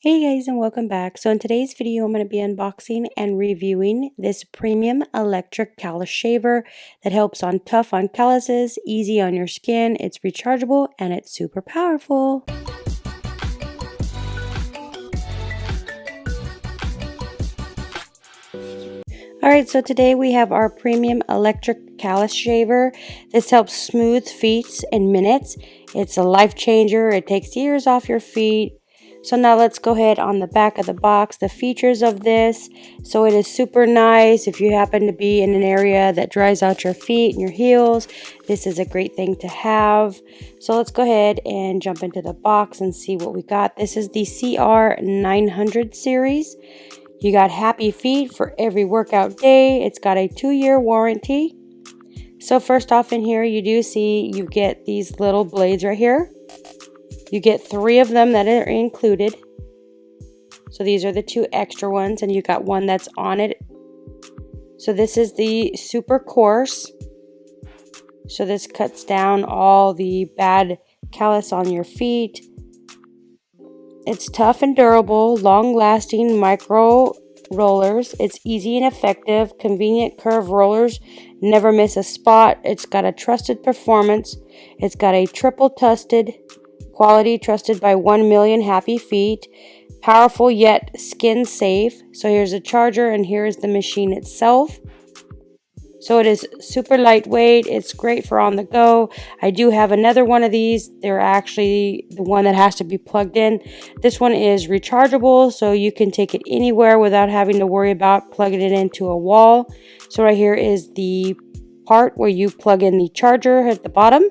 Hey guys, and welcome back. So in today's video, I'm going to be unboxing and reviewing this premium electric callus shaver that helps on tough on calluses, easy on your skin. It's rechargeable and it's super powerful. Alright, so today we have our premium electric callus shaver. This helps smooth feet in minutes. It's a life changer. It takes years off your feet. So now let's go ahead on the back of the box, the features of this. So it is super nice if you happen to be in an area that dries out your feet and your heels. This is a great thing to have. So let's go ahead and jump into the box and see what we got. This is the CR900 series. You got happy feet for every workout day. It's got a 2-year warranty. So first off in here, you do see you get these little blades right here. You get 3 of them that are included. So these are the 2 extra ones, and you got one that's on it. So this is the super coarse. So this cuts down all the bad callus on your feet. It's tough and durable, long-lasting micro rollers. It's easy and effective, convenient curve rollers. Never miss a spot. It's got a trusted performance. It's got a triple trusted quality, trusted by 1 million happy feet. Powerful yet skin safe. So here's a charger and here's the machine itself. So it is super lightweight. It's great for on the go. I do have another one of these. They're actually the one that has to be plugged in. This one is rechargeable, so you can take it anywhere without having to worry about plugging it into a wall. So right here is the part where you plug in the charger at the bottom.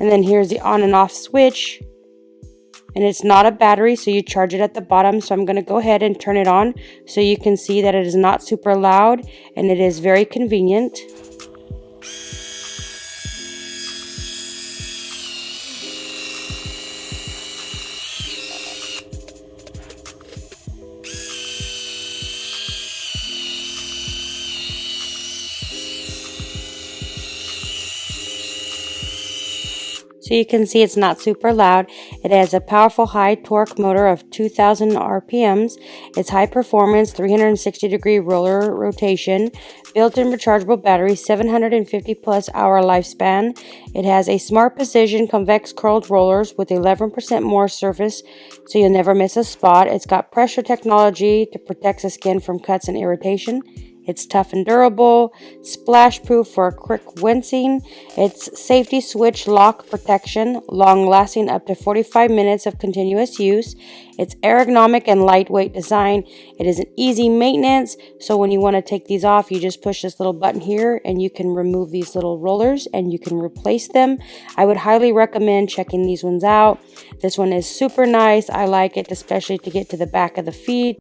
And then here's the on and off switch. And it's not a battery, so you charge it at the bottom. So I'm going to go ahead and turn it on so you can see that it is not super loud and it is very convenient. So you can see it's not super loud. It has a powerful high torque motor of 2000 RPMs. It's high performance 360-degree roller rotation, built-in rechargeable battery, 750 plus hour lifespan. It has a smart precision convex curled rollers with 11% more surface, so you'll never miss a spot. It's got pressure technology to protect the skin from cuts and irritation. It's tough and durable, splash proof for a quick rinsing. It's safety switch lock protection, long lasting up to 45 minutes of continuous use. It's ergonomic and lightweight design. It is an easy maintenance, so when you want to take these off, you just push this little button here and you can remove these little rollers and you can replace them. I would highly recommend checking these ones out. This one is super nice. I like it, especially to get to the back of the feet.